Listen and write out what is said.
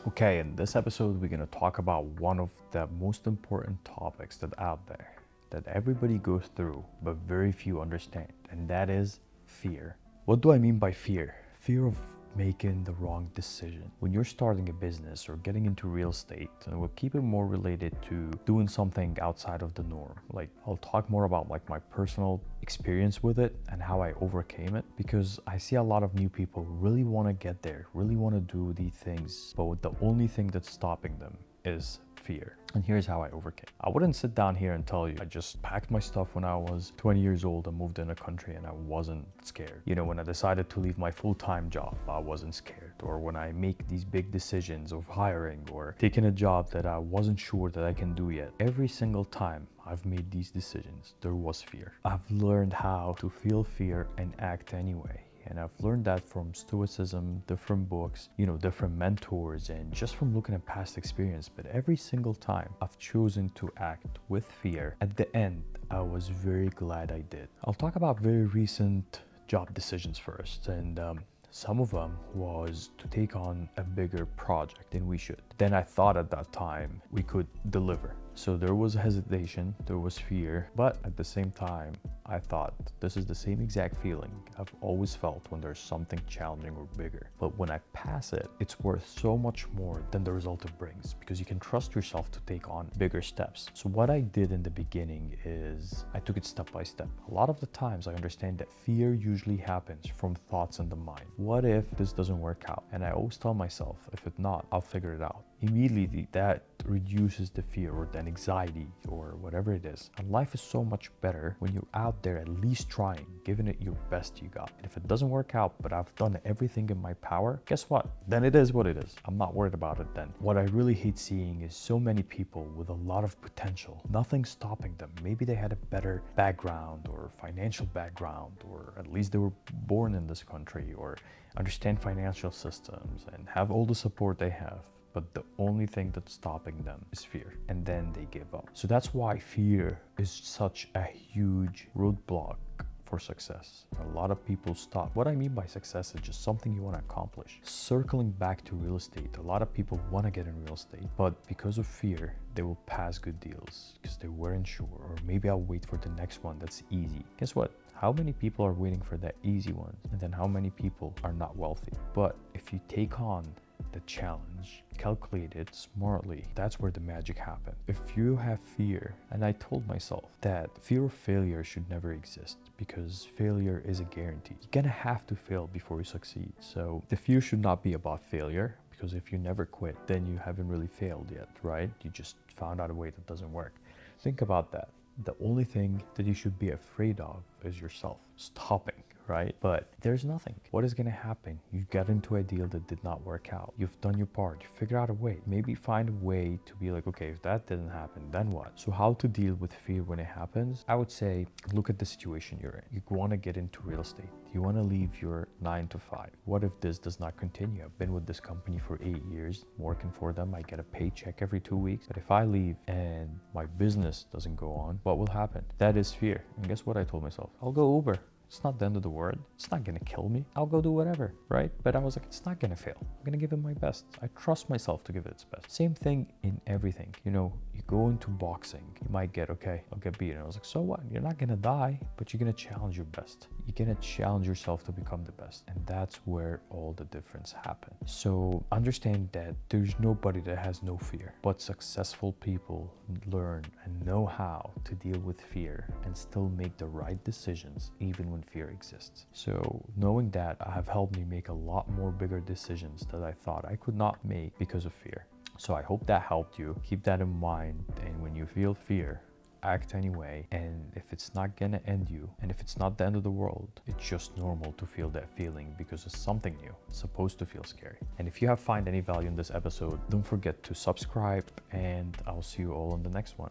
Okay, in this episode, we're going to talk about one of the most important topics that out there that everybody goes through, but very few understand, and that is fear. What do I mean by fear? Fear of making the wrong decision. When you're starting a business or getting into real estate, and we'll keep it more related to doing something outside of the norm. Like I'll talk more about like my personal experience with it and how I overcame it, because I see a lot of new people really want to get there, really want to do these things, but the only thing that's stopping them is fear. And here's how I overcame. I wouldn't sit down here and tell you I just packed my stuff when I was 20 years old and moved in a country and I wasn't scared. You know, when I decided to leave my full-time job, I wasn't scared. Or when I make these big decisions of hiring or taking a job that I wasn't sure that I can do yet. Every single time I've made these decisions, there was fear. I've learned how to feel fear and act anyway. And I've learned that from stoicism, different books, different mentors, and just from looking at past experience. But every single time I've chosen to act with fear, at the end, I was very glad I did. I'll talk about very recent job decisions first. And some of them was to take on a bigger project than we should. Then I thought at that time we could deliver. So there was hesitation, there was fear, but at the same time, I thought this is the same exact feeling I've always felt when there's something challenging or bigger. But when I pass it, it's worth so much more than the result it brings, because you can trust yourself to take on bigger steps. So what I did in the beginning is I took it step by step. A lot of the times I understand that fear usually happens from thoughts in the mind. What if this doesn't work out? And I always tell myself, if it's not, I'll figure it out. Immediately that reduces the fear or the anxiety or whatever it is. And life is so much better when you're out there at least trying, giving it your best you got. And if it doesn't work out, but I've done everything in my power, guess what? Then it is what it is. I'm not worried about it then. What I really hate seeing is so many people with a lot of potential, nothing stopping them. Maybe they had a better background or financial background, or at least they were born in this country or understand financial systems and have all the support they have. But the only thing that's stopping them is fear, and then they give up. So that's why fear is such a huge roadblock for success. A lot of people stop. What I mean by success is just something you want to accomplish. Circling back to real estate, a lot of people want to get in real estate, but because of fear, they will pass good deals because they weren't sure, or maybe I'll wait for the next one that's easy. Guess what? How many people are waiting for that easy one? And then how many people are not wealthy? But if you take on the challenge, calculate it smartly, that's where the magic happens. If you have fear, and I told myself that fear of failure should never exist, because failure is a guarantee. You're gonna have to fail before you succeed. So the fear should not be about failure, because if you never quit, then you haven't really failed yet, right? You just found out a way that doesn't work. Think about that. The only thing that you should be afraid of is yourself stopping, right? But there's nothing. What is going to happen? You got into a deal that did not work out. You've done your part. You figure out a way. Maybe find a way to be like, okay, if that didn't happen, then what? So how to deal with fear when it happens? I would say, look at the situation you're in. You want to get into real estate. You want to leave your 9 to 5. What if this does not continue? I've been with this company for 8 years, working for them. I get a paycheck every 2 weeks. But if I leave and my business doesn't go on, what will happen? That is fear. And guess what I told myself? I'll go Uber. It's not the end of the world. It's not gonna kill me. I'll go do whatever, right? But I was like, it's not gonna fail. I'm gonna give it my best. I trust myself to give it its best. Same thing in everything. You go into boxing, you might get, okay, I'll get beaten. I was like, so what? You're not gonna die, but you're gonna challenge your best. You're gonna challenge yourself to become the best. And that's where all the difference happens. So understand that there's nobody that has no fear, but successful people learn and know how to deal with fear and still make the right decisions, even when fear exists. So knowing that have helped me make a lot more bigger decisions that I thought I could not make because of fear. So I hope that helped you. Keep that in mind, and when you feel fear, act anyway. And if it's not gonna end you, and if it's not the end of the world, it's just normal to feel that feeling because it's something new. It's supposed to feel scary. And if you have found any value in this episode, don't forget to subscribe, and I'll see you all on the next one.